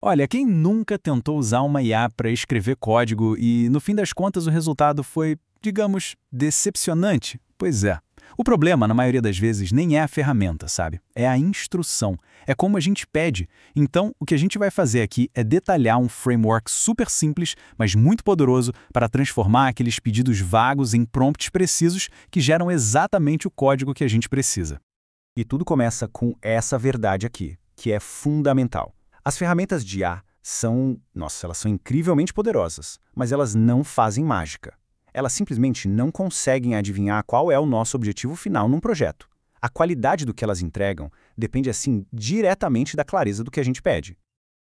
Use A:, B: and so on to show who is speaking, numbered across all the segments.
A: Olha, quem nunca tentou usar uma IA para escrever código e, no fim das contas, o resultado foi, digamos, decepcionante? Pois é. O problema, na maioria das vezes, nem é a ferramenta, sabe? É a instrução. É como a gente pede. Então, o que a gente vai fazer aqui é detalhar um framework super simples, mas muito poderoso para transformar aqueles pedidos vagos em prompts precisos que geram exatamente o código que a gente precisa.
B: E tudo começa com essa verdade aqui, que é fundamental. As ferramentas de IA elas são incrivelmente poderosas, mas elas não fazem mágica. Elas simplesmente não conseguem adivinhar qual é o nosso objetivo final num projeto. A qualidade do que elas entregam depende, assim, diretamente da clareza do que a gente pede.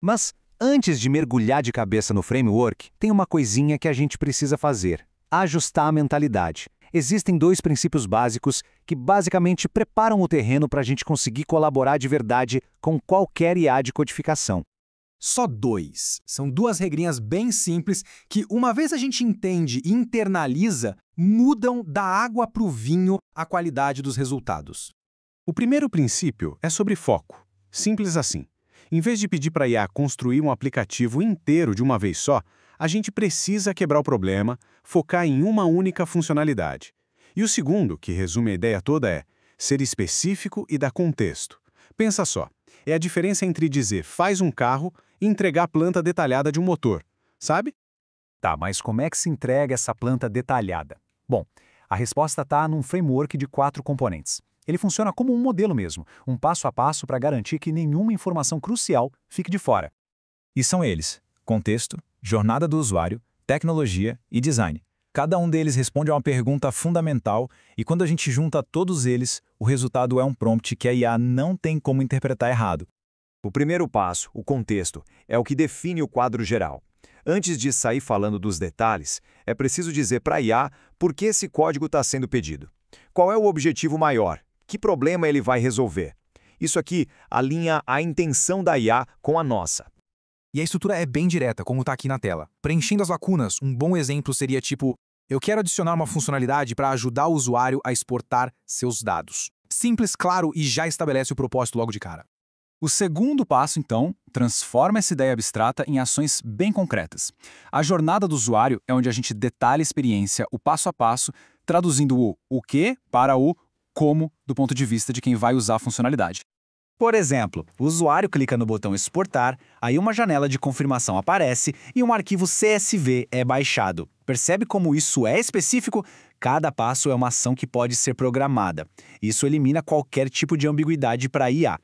B: Mas, antes de mergulhar de cabeça no framework, tem uma coisinha que a gente precisa fazer: ajustar a mentalidade. Existem dois princípios básicos que basicamente preparam o terreno para a gente conseguir colaborar de verdade com qualquer IA de codificação.
C: Só dois. São duas regrinhas bem simples que, uma vez a gente entende e internaliza, mudam da água para o vinho a qualidade dos resultados.
D: O primeiro princípio é sobre foco. Simples assim. Em vez de pedir para a IA construir um aplicativo inteiro de uma vez só, a gente precisa quebrar o problema, focar em uma única funcionalidade. E o segundo, que resume a ideia toda, é ser específico e dar contexto. Pensa só, é a diferença entre dizer faz um carro e entregar a planta detalhada de um motor, sabe?
B: Tá, mas como é que se entrega essa planta detalhada? Bom, a resposta está num framework de 4 componentes. Ele funciona como um modelo mesmo, um passo a passo para garantir que nenhuma informação crucial fique de fora.
E: E são eles: contexto, jornada do usuário, tecnologia e design. Cada um deles responde a uma pergunta fundamental e quando a gente junta todos eles, o resultado é um prompt que a IA não tem como interpretar errado.
F: O primeiro passo, o contexto, é o que define o quadro geral. Antes de sair falando dos detalhes, é preciso dizer para a IA por que esse código está sendo pedido. Qual é o objetivo maior? Que problema ele vai resolver? Isso aqui alinha a intenção da IA com a nossa.
C: E a estrutura é bem direta, como está aqui na tela. Preenchendo as lacunas, um bom exemplo seria tipo: eu quero adicionar uma funcionalidade para ajudar o usuário a exportar seus dados. Simples, claro e já estabelece o propósito logo de cara.
A: O segundo passo, então, transforma essa ideia abstrata em ações bem concretas. A jornada do usuário é onde a gente detalha a experiência, o passo a passo, traduzindo o que para o como do ponto de vista de quem vai usar a funcionalidade.
B: Por exemplo, o usuário clica no botão exportar, aí uma janela de confirmação aparece e um arquivo CSV é baixado. Percebe como isso é específico? Cada passo é uma ação que pode ser programada. Isso elimina qualquer tipo de ambiguidade para a IA.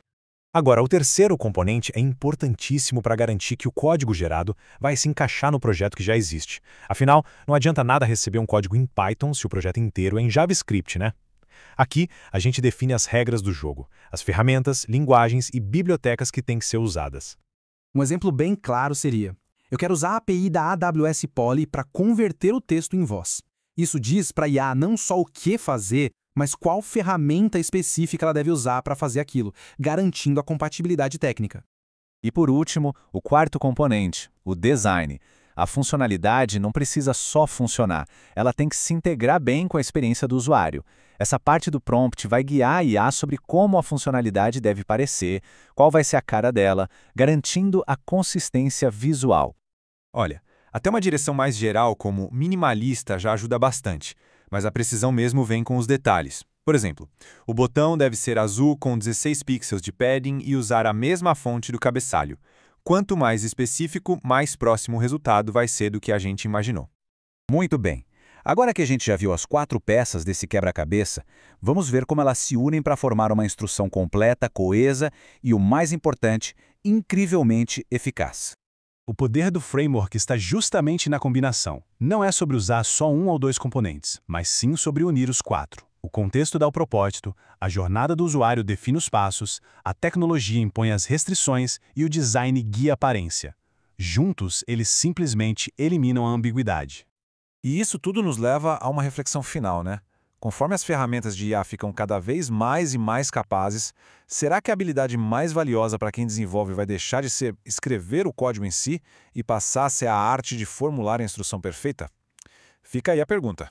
G: Agora, o terceiro componente é importantíssimo para garantir que o código gerado vai se encaixar no projeto que já existe. Afinal, não adianta nada receber um código em Python se o projeto inteiro é em JavaScript, né? Aqui, a gente define as regras do jogo, as ferramentas, linguagens e bibliotecas que têm que ser usadas.
C: Um exemplo bem claro seria: eu quero usar a API da AWS Poly para converter o texto em voz. Isso diz para a IA não só o que fazer, mas qual ferramenta específica ela deve usar para fazer aquilo, garantindo a compatibilidade técnica.
E: E por último, o quarto componente, o design. A funcionalidade não precisa só funcionar, ela tem que se integrar bem com a experiência do usuário. Essa parte do prompt vai guiar a IA sobre como a funcionalidade deve parecer, qual vai ser a cara dela, garantindo a consistência visual.
F: Olha, até uma direção mais geral como minimalista já ajuda bastante, mas a precisão mesmo vem com os detalhes. Por exemplo, o botão deve ser azul com 16 pixels de padding e usar a mesma fonte do cabeçalho. Quanto mais específico, mais próximo o resultado vai ser do que a gente imaginou.
B: Muito bem. Agora que a gente já viu as 4 peças desse quebra-cabeça, vamos ver como elas se unem para formar uma instrução completa, coesa e, o mais importante, incrivelmente eficaz.
G: O poder do framework está justamente na combinação. Não é sobre usar só um ou dois componentes, mas sim sobre unir os 4. O contexto dá o propósito, a jornada do usuário define os passos, a tecnologia impõe as restrições e o design guia a aparência. Juntos, eles simplesmente eliminam a ambiguidade.
F: E isso tudo nos leva a uma reflexão final, né? Conforme as ferramentas de IA ficam cada vez mais e mais capazes, será que a habilidade mais valiosa para quem desenvolve vai deixar de ser escrever o código em si e passar a ser a arte de formular a instrução perfeita? Fica aí a pergunta.